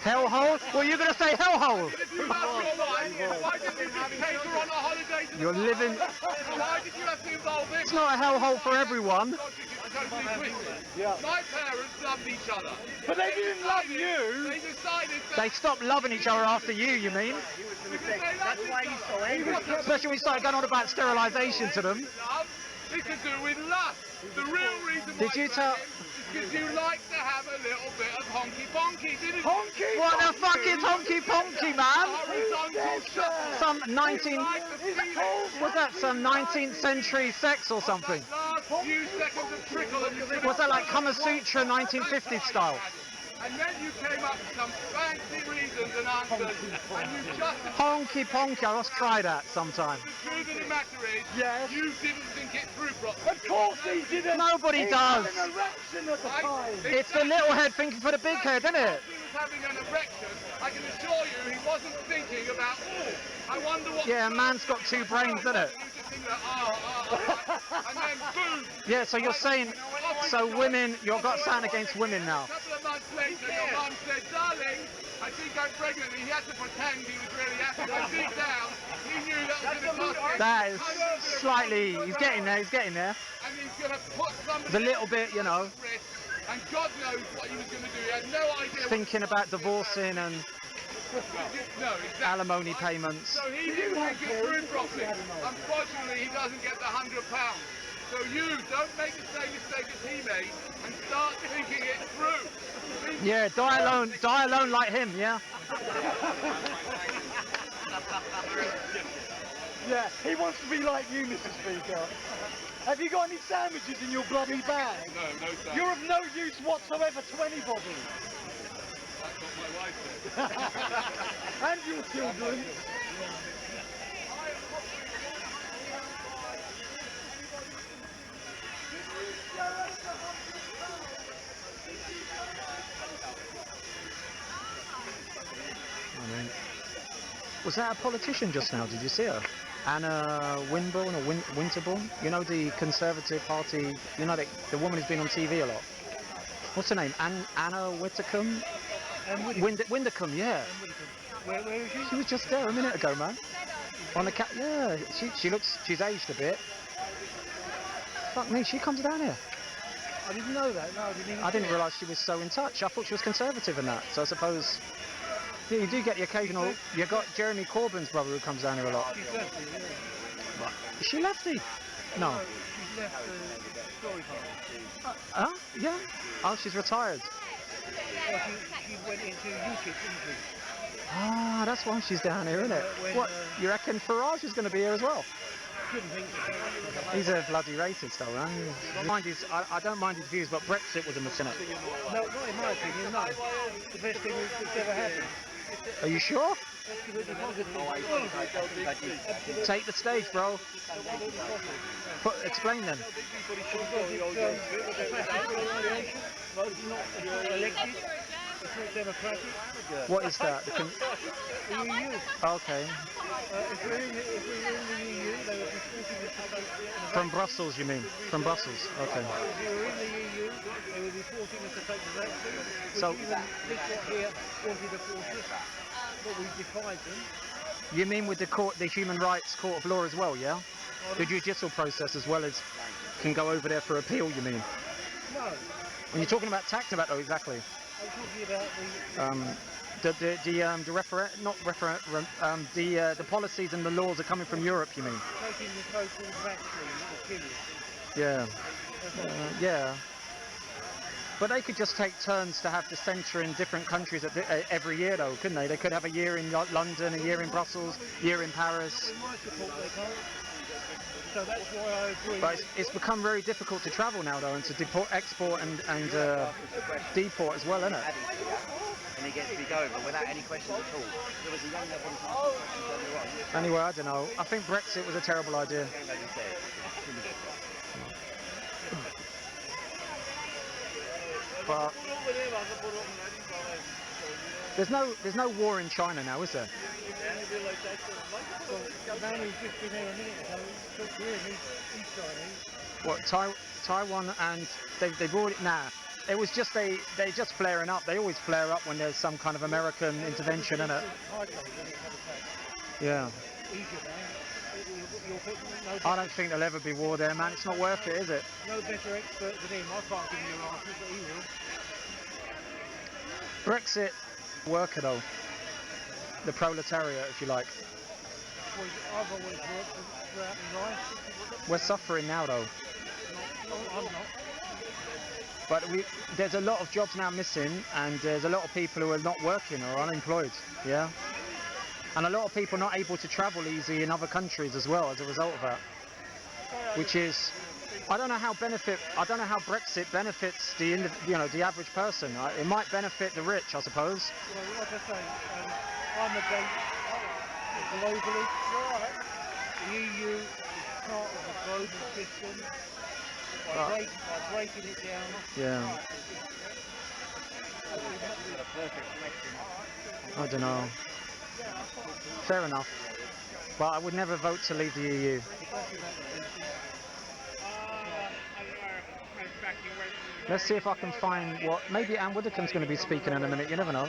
Hellhole? Well, you're going to say hellhole. If you love your wife, why didn't you just take her on a holiday to You're the living... Why did you have to involve him? It's not a hellhole for everyone. Totally twisted. Yeah. My parents loved each other. But they didn't love you. They decided that They stopped loving each other after you mean? because they loved each other. angry. Especially when we started going on about sterilisation to them. Love is to do with lust. The real reason why Did you tell... is because you like to have a little bit of honky ponky, didn't you? Honky. What the fuck is honky ponky, man? Horizontal stuff. Some 19... Like the feeling. Was that some 19th century sex or something? Last few seconds of trickle and you Was that like Kama Sutra 1950s style? And then you came up with some fancy reasons and answers, and you justified. Honky ponky, I must try that sometime. The truth of the matter is, Yes. you didn't think it through properly. Of course he didn't. Nobody He does. had an erection at the time. It's the little head thinking for the big head, isn't it? He was having an erection. I can assure you he wasn't thinking about, oh, I wonder what... Yeah, a man's got two brains, isn't it? You just think that, and then boom. Yeah, so you're saying, so women, you've got something against women now. A couple of months later, your mum said, darling, I think I'm pregnant. He had to pretend he was really happy, but deep down, he knew that was going to cost him. That is slightly, he's getting there, he's getting there. And he's going to put something It's a little bit, you know, risk, and God knows what he was going to do. He had no idea. thinking about divorcing and No, exactly. alimony payments. So he didn't think it through properly. Unfortunately, he doesn't get the £100. So you don't make the same mistake as he made and start thinking it through. Yeah, die alone like him, yeah? Yeah, he wants to be like you, Mr. Speaker. Have you got any sandwiches in your bloody bag? No, sir. You're of no use whatsoever to anybody. That's what my wife said. And your children. Was that a politician just now? Did you see her? Anna Winburn or Winterbourne? You know, the Conservative Party, you know, the woman who's been on TV a lot. What's her name? Anna Widdecombe? Widdecombe, yeah. Where is she? She was just there a minute ago, man. On the cat, yeah. She's aged a bit. Fuck me, she comes down here. I didn't know that. No, I didn't even I didn't realise she was so in touch. I thought she was conservative in that. So I suppose yeah, you do get the occasional. You got Jeremy Corbyn's brother who comes down here a lot. She's left it, yeah. Is she lefty? No. She's left the story part. Huh? Yeah. Oh, she's retired. Well, she went into UKIP, didn't she? Ah, that's why she's down here, isn't it? When, What? You reckon Farage is going to be here as well? Couldn't think so. He's a bloody racist, though, man. I don't mind his views, but Brexit was a mistake. No, not in my opinion, no. The best thing that's ever happened. Are you sure? Absolutely positive. Take the stage, bro. Explain them. It's not elected. It's not democratic. What is that? The EU. Okay. If we're in the EU, they would be forcing us to take From Brussels, you mean? From Brussels. Okay. If we were in the EU, they would be forcing us to take the vaccine. Which So- even this lot here wanted to force us, but we defied them. You mean with the court, the Human Rights Court of Law as well, yeah? The judicial process as well as can go over there for appeal, you mean? No, When you're talking about tax tobacco, exactly. I'm talking about The policies and the laws are coming from Europe, you mean? taking the so-called vaccine that will kill you. Yeah. That's all. Yeah. But they could just take turns to have the centre in different countries every year, though, couldn't they? They could have a year in London, a year in Brussels, a year in Paris. In my support, they can't. So that's why I agree. But it's become very difficult to travel now, though, and to export and deport as well, isn't it? And he gets to go over without any questions at all. There was a young lad wanting to ask questions earlier on. Anyway, I don't know. I think Brexit was a terrible idea. Going back and said, But there's no war in China now, is there? The man who's just been here a minute ago, talked to him, he's Chinese. What Taiwan and they've already It was just they just flaring up. They always flare up when there's some kind of American intervention in it. Yeah. I don't think there'll ever be war there, man. It's not worth it, is it? No better expert than him. I can't give you your answers, but he will. Brexit worker though. The proletariat, if you like. I've always worked throughout my life. We're suffering now though. I'm not. But there's a lot of jobs now missing, and there's a lot of people who are not working or unemployed. Yeah. And a lot of people not able to travel easy in other countries as well as a result of that. Which is, I don't know how Brexit benefits the average person. It might benefit the rich, I suppose. Well, like I say, I'm against globally. The EU is part of the global system. By breaking it down. Yeah. I don't know. Fair enough. But I would never vote to leave the EU. Let's see if I can find what... Maybe Anne Widdecombe's going to be speaking in a minute, you never know.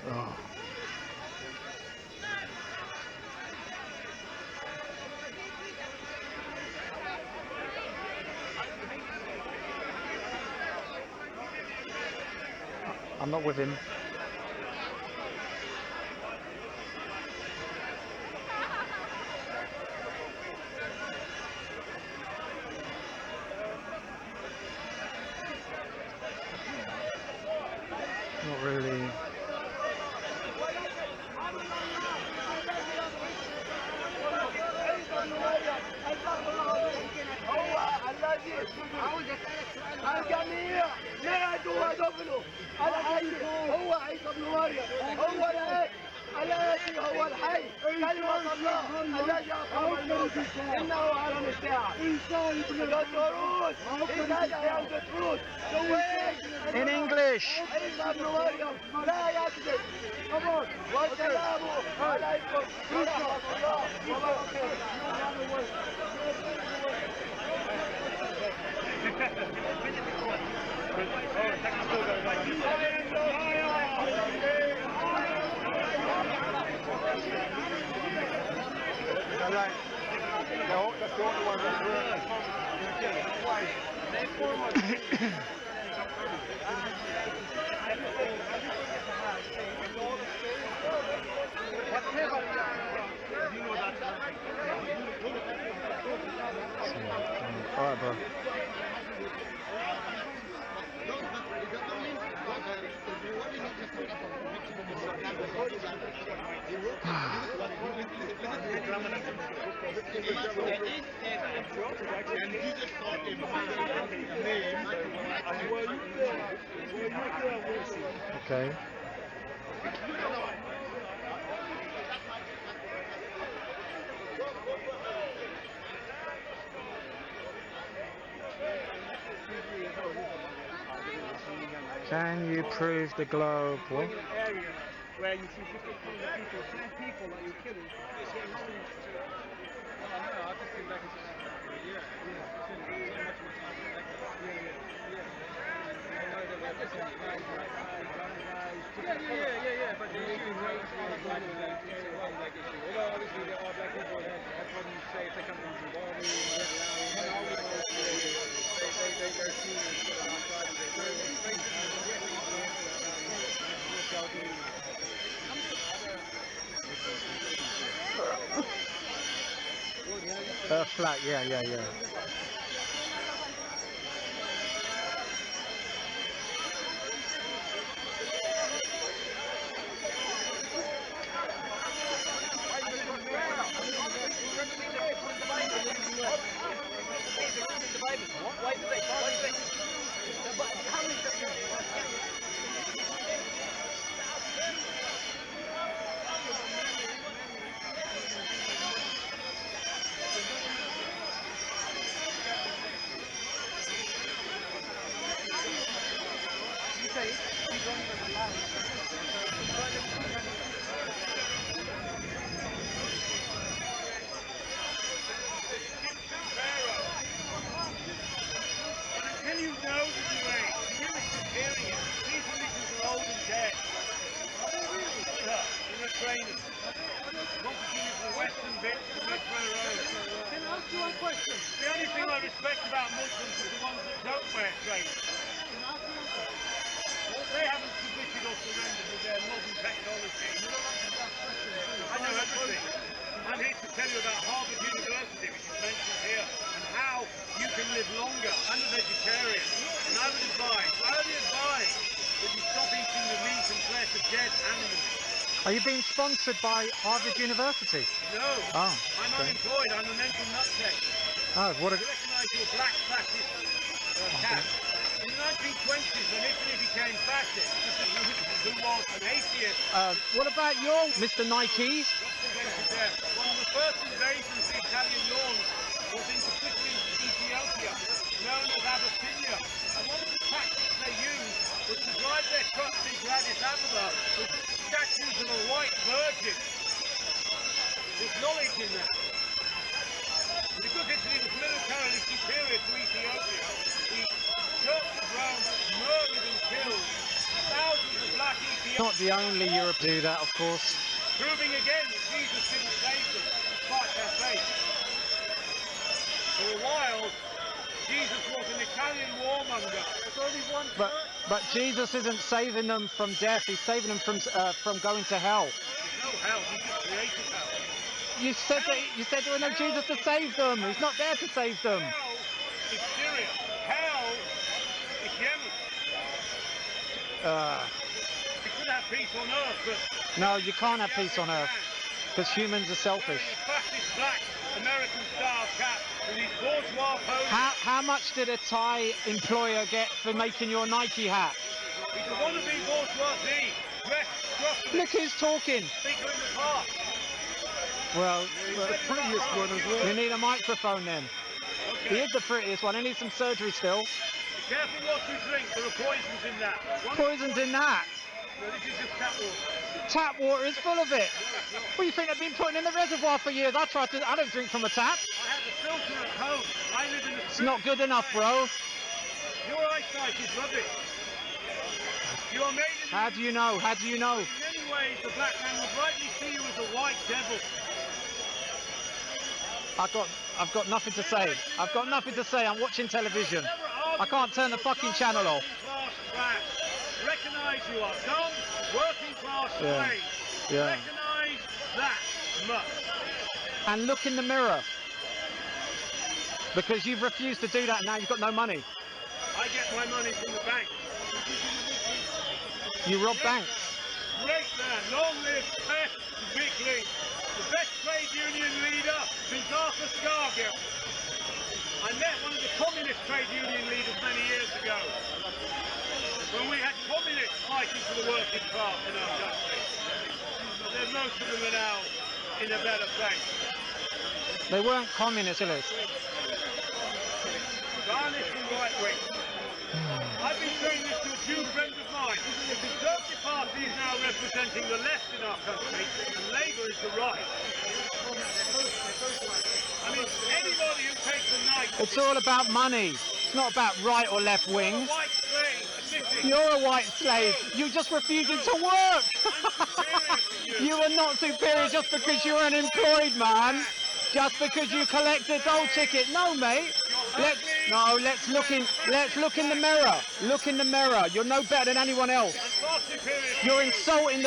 Oh. I'm not with him. Not really. الجميع نادوا ودفنوا الحي هو عيسى ابن مريم هو الآتي هو الحي كلمة الله الذي أقام إنه علم الساعة يذكرون لماذا يذكرون In English. عيسى ابن مريم لا يكذب والسلام عليكم ورحمة الله وبركاته Alright, bro. Okay. Can you prove the globe? What? area where you see 10 people that you're killing. Yeah, but the issue is right although obviously there are black people that have problems, say, if they come from Zimbabwe, they're seen as sort of outside of Flat, yeah. Can you know the way? You were superior. These religions are old and dead. In the training. Want to give you the western bit of the road. Can I ask you one question? The only thing I respect about Muslims is the ones that don't wear trainers. They haven't submitted or surrendered to their modern technology. I know everything. I'm here to tell you about Harvard University, which is mentioned here, and how you can live longer. I'm a vegetarian, and I would advise, that you stop eating the meat and flesh of dead animals. Are you being sponsored by Harvard University? No, Oh, I'm okay. unemployed, I'm a mental nutcase. Oh, what a... I recognise your black fascist cat. In the 1920s, when Italy became fascist, who was an atheist, what about your Mr. Nike? one of the first invasions of the Italian lawns was into Christian Ethiopia, known as Abyssinia. And one of the tactics they used was to drive their trucks into Addis Ababa with statues of a white virgin. There's knowledge in that. And because Italy was militarily superior to Ethiopia, the Church of Rome murdered and killed thousands of black Ethiopians. Not the only Europe to do that, of course. Proving again that Jesus didn't save them despite their faith. For a while, Jesus was an Italian warmonger. There's only one But Jesus isn't saving them from death. He's saving them from going to hell. There's no hell. He just created hell. You said there was no Jesus to save them. He's not there to save them. Hell is Syria. Hell is Yemen. We could have peace on earth, but No, you can't have peace on earth because humans are selfish. Fascist black American style cap with his bourgeois pose. How much did a Thai employer get for making your Nike hat? He's a wannabe bourgeoisie, dressed scruffily, Look who's talking. speaker in the park. Well, The prettiest one as well. you need a microphone then. He Okay. is the prettiest one. He needs some surgery still. Be careful what you drink. There are poisons in that. Poison's in that. No, this is just tap water. Tap water is full of it. What do you think they've been putting in the reservoir for years? I don't drink from a tap. I have a filter at home. I live in a It's not good enough, bro. Your eyesight is rubbish. You are made in How do you know? How do you know? In many ways, the black man would rightly see you as a white devil. I've got nothing to say. I've got nothing to say. I'm watching television. Never I can't turn the fucking channel off. Class class. Recognise you are dumb, working class Yeah. slaves. Yeah. Recognise that much. And look in the mirror. Because you've refused to do that and now you've got no money. I get my money from the bank. You rob banks. Great man, long live Per Vickling, the best trade union leader since Arthur Scargill. I met one of the communist trade union leaders many years ago, when we had communists fighting for the working class in our country. But then most of them are now in a better place. They weren't communists. Garnish and right wing. I've been saying this to a few friends of mine. The Conservative Party is now representing the left in our country, and Labour is the right. I mean, anybody who takes a knife... It's all about money. It's not about right or left wing. White slave, admitting, You're a white slave. You're just refusing to work. I'm superior to you. You are not superior just because you're unemployed, man. Just because you collect a dole ticket. No, mate. Let's look in the mirror. Look in the mirror. You're no better than anyone else. I'm far superior to You're insulting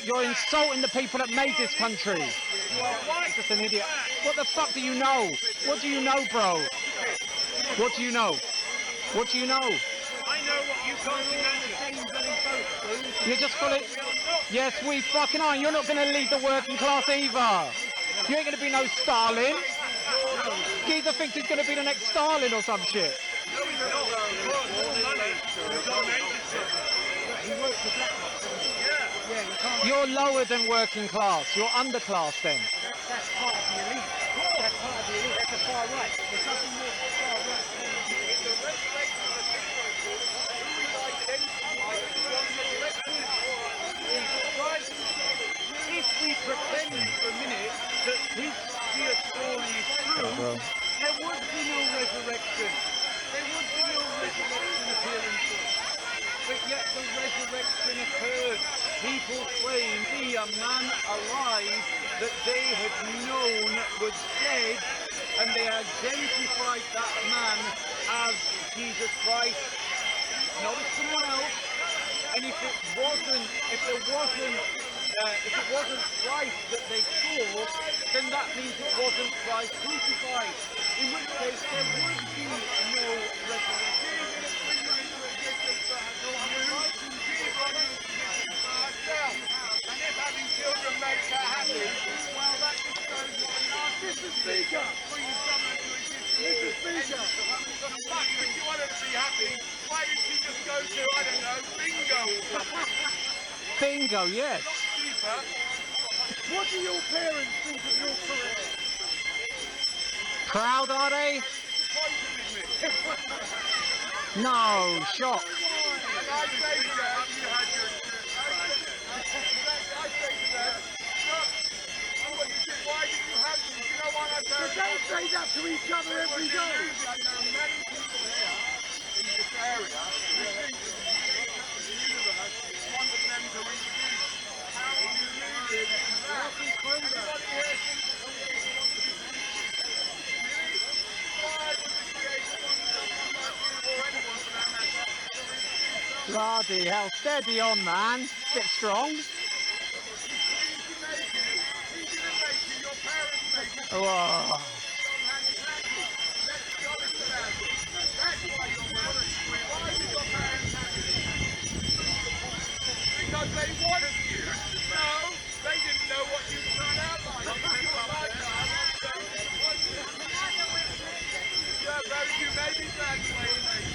you're insulting the people that made this country. you. Are white. Just an idiot. What the fuck do you know? What do you know, bro? What do you know? What do you know? I know what you can't imagine. You're just full of... Yes, we fucking are. You're not going to lead the working class either. You ain't going to be no Stalin. Geezer thinks he's going to be the next Stalin or some shit. No, he's not. More money. Yeah. You're lower than working class. You're underclass then. That's part of the elite. That's part of the elite. That's the far right. There's nothing more far right. If we pretend for a minute that this sheer story is true, there would be no resurrection. There would be no resurrection appearances. But yet the resurrection occurred. People claim to see a man alive that they had known was dead, and they identified that man as Jesus Christ, not as someone else. And if it wasn't Christ that they saw, then that means it wasn't Christ crucified. In which case there would be no resurrection. And if having children makes her happy, well, that just shows what an Mr. Speaker, bringing someone to existence. Mr. Speaker, but if you want her to be happy, why didn't she just go to, I don't know, bingo or something? Bingo, yes. Not cheaper. What do your parents think of your career? Proud, are they? Disappointed with me. No, shocked. And I say to them, have you had your experience? I say to them, look, what you did, why did you have them? Do you know what I've heard? But don't say that to each other every day. There are many people here in this area who think that the universe wanted them to reproduce. How do you live in that? Everybody here thinks that the universe wants to be really? Why would the creator want someone like you or anyone for that matter to reproduce? Bloody hell, steady on, man. Bit strong. Whoa. Because they wanted you. No, they didn't know what you turned out like. You may be graduating.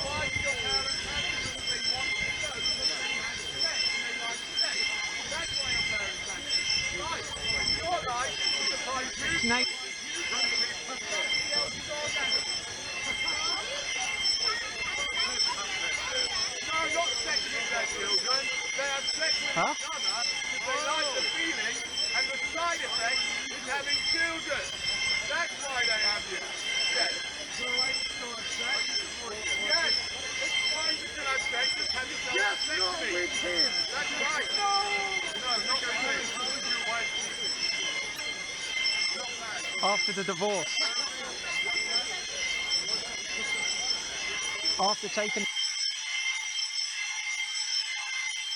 Why did your parents have you? They wanted to go because they had sex and they liked sex. That's why your parents had you. Right. Your life is the time you Snake. No, not sex with their children. They have sex with each other because they like the feeling, and the side effect is having children. That's why they have you. Yes. Yes. It's fine you can have sex, just have yourself sex with me. Him. That's right. No, not with him. How would you wife? Not that. After the divorce. after taking